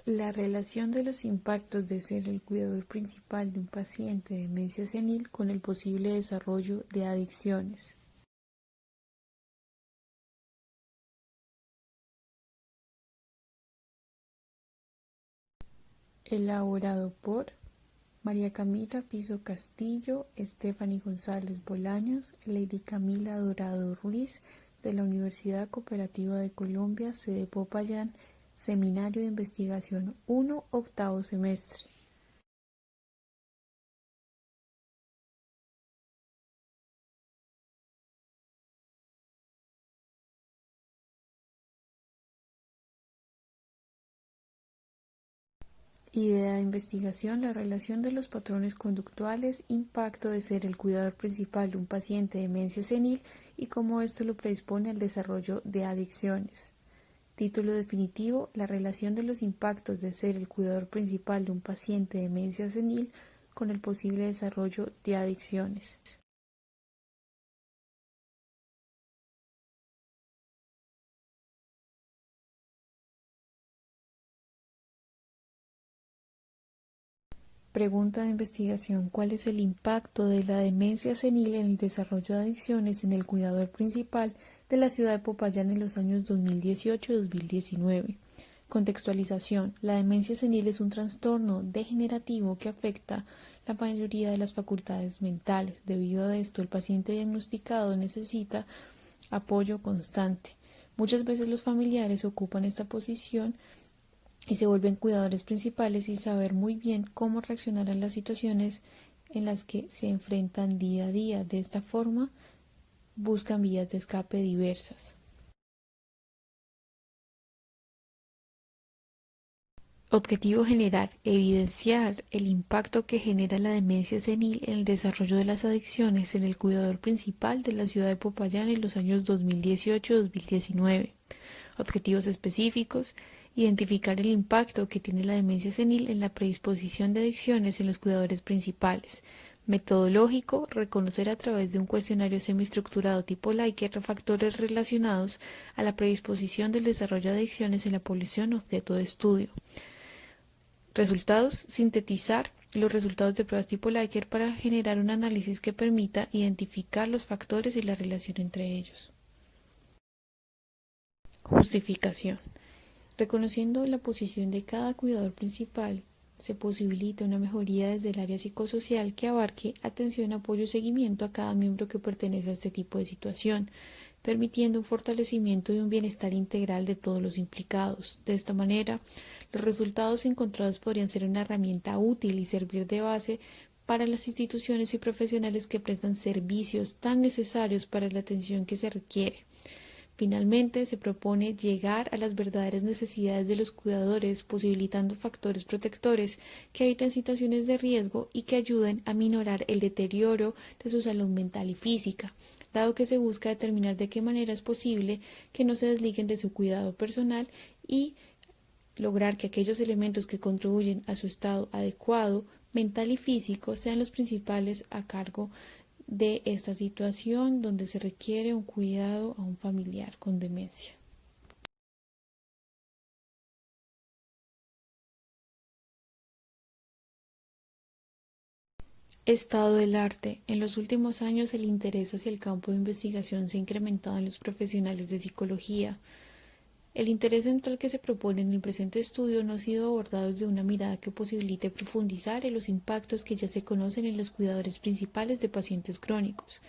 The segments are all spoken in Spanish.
La relación de los impactos de ser el cuidador principal de un paciente de demencia senil con el posible desarrollo de adicciones. Elaborado por María Camila Piso Castillo, Stephanie González Bolaños, Lady Camila Dorado Ruiz, de la Universidad Cooperativa de Colombia, sede Popayán, Seminario de Investigación 1, octavo semestre. Idea de investigación: la relación de los patrones conductuales, impacto de ser el cuidador principal de un paciente de demencia senil y cómo esto lo predispone al desarrollo de adicciones. Título definitivo: la relación de los impactos de ser el cuidador principal de un paciente de demencia senil con el posible desarrollo de adicciones. Pregunta de investigación: ¿cuál es el impacto de la demencia senil en el desarrollo de adicciones en el cuidador principal de la ciudad de Popayán en los años 2018 y 2019? Contextualización: la demencia senil es un trastorno degenerativo que afecta la mayoría de las facultades mentales. Debido a esto, el paciente diagnosticado necesita apoyo constante. Muchas veces los familiares ocupan esta posición y se vuelven cuidadores principales sin saber muy bien cómo reaccionar a las situaciones en las que se enfrentan día a día. De esta forma, buscan vías de escape diversas. Objetivo general: evidenciar el impacto que genera la demencia senil en el desarrollo de las adicciones en el cuidador principal de la ciudad de Popayán en los años 2018-2019. Objetivos específicos: identificar el impacto que tiene la demencia senil en la predisposición de adicciones en los cuidadores principales. Metodológico: reconocer a través de un cuestionario semiestructurado tipo Likert factores relacionados a la predisposición del desarrollo de adicciones en la población objeto de estudio. Resultados: sintetizar los resultados de pruebas tipo Likert para generar un análisis que permita identificar los factores y la relación entre ellos. Justificación: reconociendo la posición de cada cuidador principal, se posibilita una mejoría desde el área psicosocial que abarque atención, apoyo y seguimiento a cada miembro que pertenece a este tipo de situación, permitiendo un fortalecimiento y un bienestar integral de todos los implicados. De esta manera, los resultados encontrados podrían ser una herramienta útil y servir de base para las instituciones y profesionales que prestan servicios tan necesarios para la atención que se requiere. Finalmente, se propone llegar a las verdaderas necesidades de los cuidadores, posibilitando factores protectores que eviten situaciones de riesgo y que ayuden a minorar el deterioro de su salud mental y física, dado que se busca determinar de qué manera es posible que no se desliguen de su cuidado personal y lograr que aquellos elementos que contribuyen a su estado adecuado mental y físico sean los principales a cargo de esta situación donde se requiere un cuidado a un familiar con demencia. Estado del arte. En los últimos años el interés hacia el campo de investigación se ha incrementado en los profesionales de psicología. El interés central que se propone en el presente estudio no ha sido abordado desde una mirada que posibilite profundizar en los impactos que ya se conocen en los cuidadores principales de pacientes crónicos,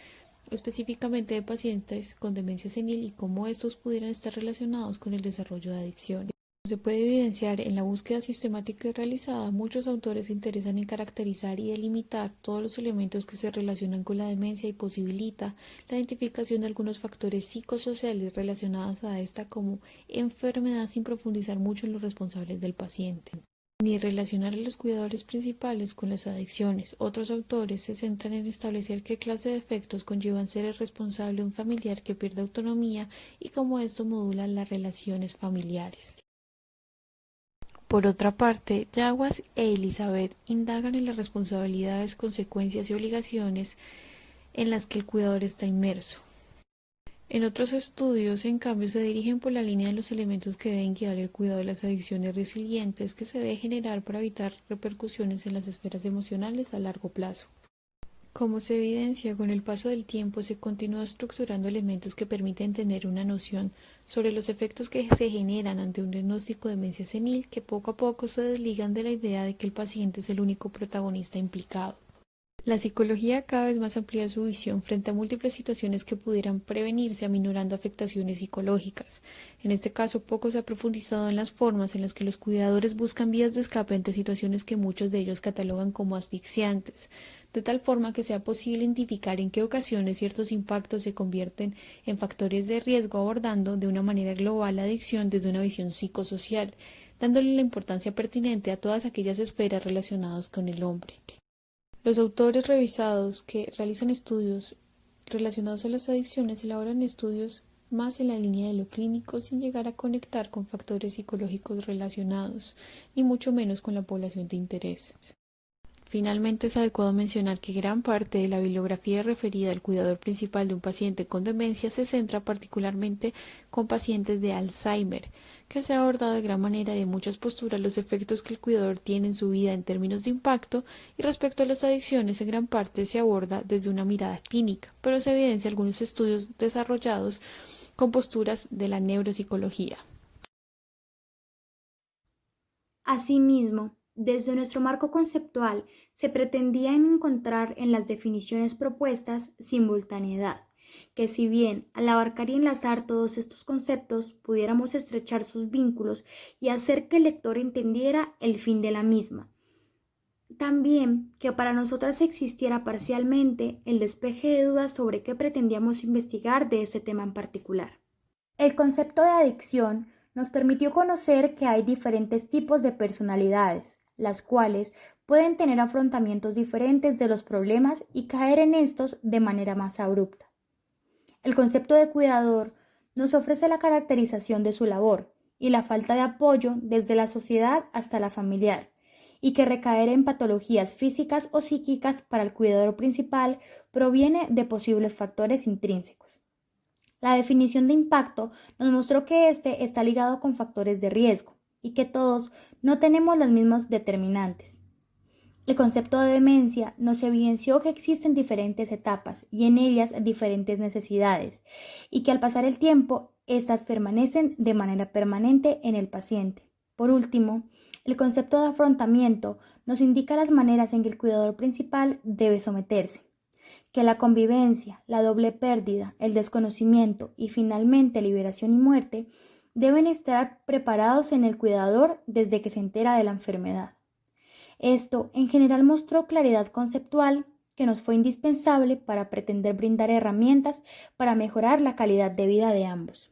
específicamente de pacientes con demencia senil, y cómo estos pudieran estar relacionados con el desarrollo de adicciones. Como se puede evidenciar en la búsqueda sistemática realizada, muchos autores se interesan en caracterizar y delimitar todos los elementos que se relacionan con la demencia y posibilita la identificación de algunos factores psicosociales relacionados a esta como enfermedad sin profundizar mucho en los responsables del paciente, ni relacionar a los cuidadores principales con las adicciones. Otros autores se centran en establecer qué clase de efectos conllevan ser el responsable de un familiar que pierde autonomía y cómo esto modula las relaciones familiares. Por otra parte, Yaguas e Elizabeth indagan en las responsabilidades, consecuencias y obligaciones en las que el cuidador está inmerso. En otros estudios, en cambio, se dirigen por la línea de los elementos que deben guiar el cuidado de las adicciones resilientes que se debe generar para evitar repercusiones en las esferas emocionales a largo plazo. Como se evidencia, con el paso del tiempo se continúa estructurando elementos que permiten tener una noción sobre los efectos que se generan ante un diagnóstico de demencia senil que poco a poco se desligan de la idea de que el paciente es el único protagonista implicado. La psicología cada vez más amplía su visión frente a múltiples situaciones que pudieran prevenirse aminorando afectaciones psicológicas. En este caso, poco se ha profundizado en las formas en las que los cuidadores buscan vías de escape ante situaciones que muchos de ellos catalogan como asfixiantes, de tal forma que sea posible identificar en qué ocasiones ciertos impactos se convierten en factores de riesgo, abordando de una manera global la adicción desde una visión psicosocial, dándole la importancia pertinente a todas aquellas esferas relacionadas con el hombre. Los autores revisados que realizan estudios relacionados a las adicciones elaboran estudios más en la línea de lo clínico sin llegar a conectar con factores psicológicos relacionados, ni mucho menos con la población de interés. Finalmente, es adecuado mencionar que gran parte de la bibliografía referida al cuidador principal de un paciente con demencia se centra particularmente con pacientes de Alzheimer, que se ha abordado de gran manera y de muchas posturas los efectos que el cuidador tiene en su vida en términos de impacto, y respecto a las adicciones en gran parte se aborda desde una mirada clínica, pero se evidencia algunos estudios desarrollados con posturas de la neuropsicología. Asimismo, desde nuestro marco conceptual, se pretendía encontrar en las definiciones propuestas simultaneidad, que si bien al abarcar y enlazar todos estos conceptos, pudiéramos estrechar sus vínculos y hacer que el lector entendiera el fin de la misma. También que para nosotras existiera parcialmente el despeje de dudas sobre qué pretendíamos investigar de este tema en particular. El concepto de adicción nos permitió conocer que hay diferentes tipos de personalidades, las cuales pueden tener afrontamientos diferentes de los problemas y caer en estos de manera más abrupta. El concepto de cuidador nos ofrece la caracterización de su labor y la falta de apoyo desde la sociedad hasta la familiar, y que recaer en patologías físicas o psíquicas para el cuidador principal proviene de posibles factores intrínsecos. La definición de impacto nos mostró que este está ligado con factores de riesgo y que todos no tenemos los mismos determinantes. El concepto de demencia nos evidenció que existen diferentes etapas y en ellas diferentes necesidades, y que al pasar el tiempo, éstas permanecen de manera permanente en el paciente. Por último, el concepto de afrontamiento nos indica las maneras en que el cuidador principal debe someterse, que la convivencia, la doble pérdida, el desconocimiento y finalmente liberación y muerte deben estar preparados en el cuidador desde que se entera de la enfermedad. Esto en general mostró claridad conceptual que nos fue indispensable para pretender brindar herramientas para mejorar la calidad de vida de ambos.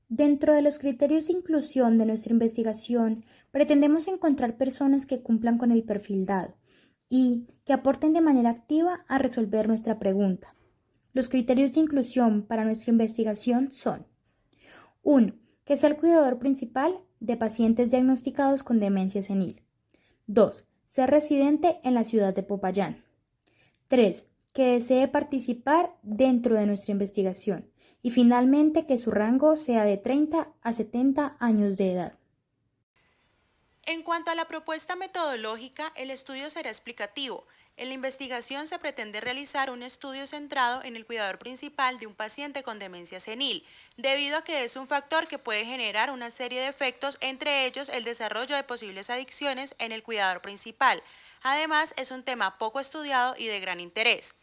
Dentro de los criterios de inclusión de nuestra investigación, pretendemos encontrar personas que cumplan con el perfil dado y que aporten de manera activa a resolver nuestra pregunta. Los criterios de inclusión para nuestra investigación son: 1. Que sea el cuidador principal de pacientes diagnosticados con demencia senil. 2. Ser residente en la ciudad de Popayán. 3. Que desee participar dentro de nuestra investigación. Y finalmente que su rango sea de 30 a 70 años de edad. En cuanto a la propuesta metodológica, el estudio será explicativo. En la investigación se pretende realizar un estudio centrado en el cuidador principal de un paciente con demencia senil, debido a que es un factor que puede generar una serie de efectos, entre ellos el desarrollo de posibles adicciones en el cuidador principal. Además, es un tema poco estudiado y de gran interés.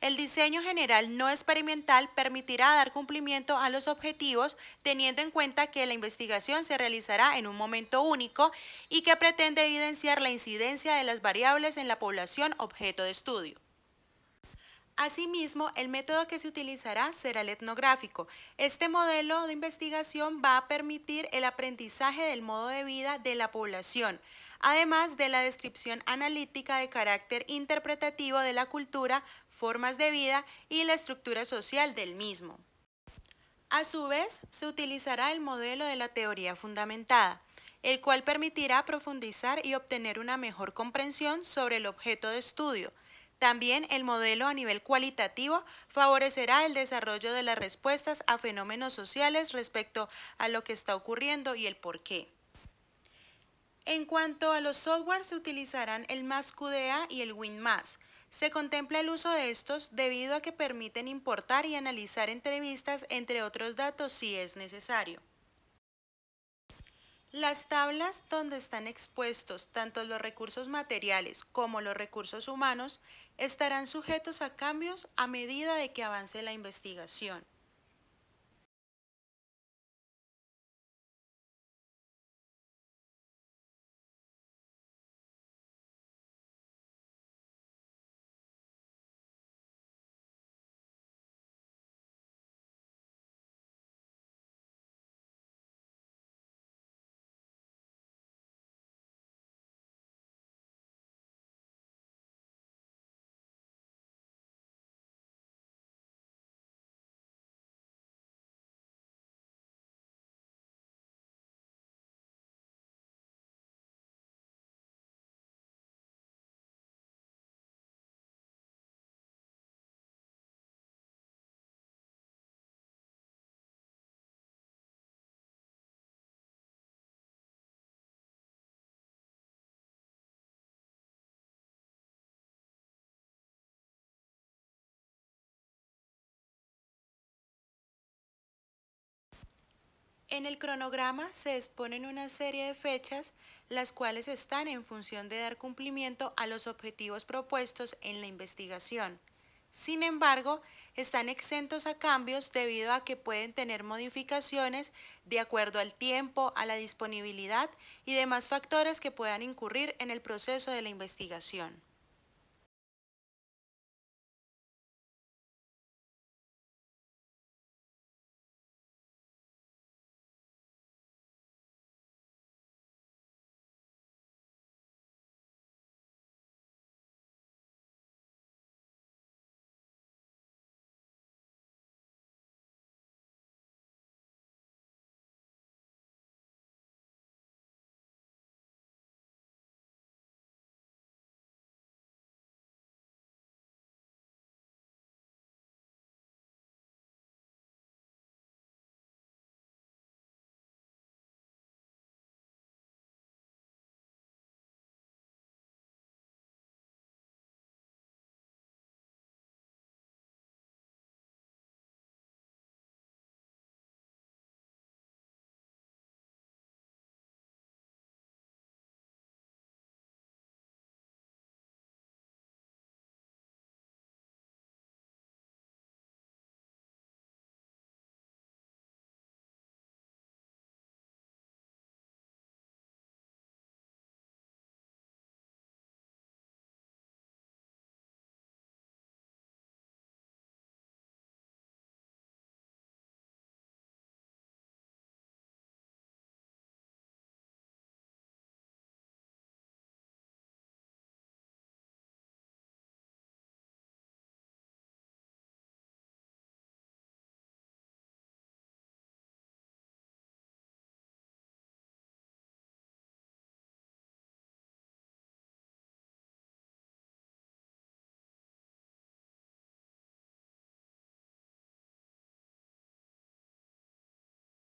El diseño general no experimental permitirá dar cumplimiento a los objetivos, teniendo en cuenta que la investigación se realizará en un momento único y que pretende evidenciar la incidencia de las variables en la población objeto de estudio. Asimismo, el método que se utilizará será el etnográfico. Este modelo de investigación va a permitir el aprendizaje del modo de vida de la población, además de la descripción analítica de carácter interpretativo de la cultura, formas de vida y la estructura social del mismo. A su vez, se utilizará el modelo de la teoría fundamentada, el cual permitirá profundizar y obtener una mejor comprensión sobre el objeto de estudio. También el modelo a nivel cualitativo favorecerá el desarrollo de las respuestas a fenómenos sociales respecto a lo que está ocurriendo y el por qué. En cuanto a los software, se utilizarán el MassQDA y el WinMass. Se contempla el uso de estos debido a que permiten importar y analizar entrevistas, entre otros datos, si es necesario. Las tablas donde están expuestos tanto los recursos materiales como los recursos humanos estarán sujetos a cambios a medida de que avance la investigación. En el cronograma se exponen una serie de fechas, las cuales están en función de dar cumplimiento a los objetivos propuestos en la investigación. Sin embargo, están exentos a cambios debido a que pueden tener modificaciones de acuerdo al tiempo, a la disponibilidad y demás factores que puedan incurrir en el proceso de la investigación.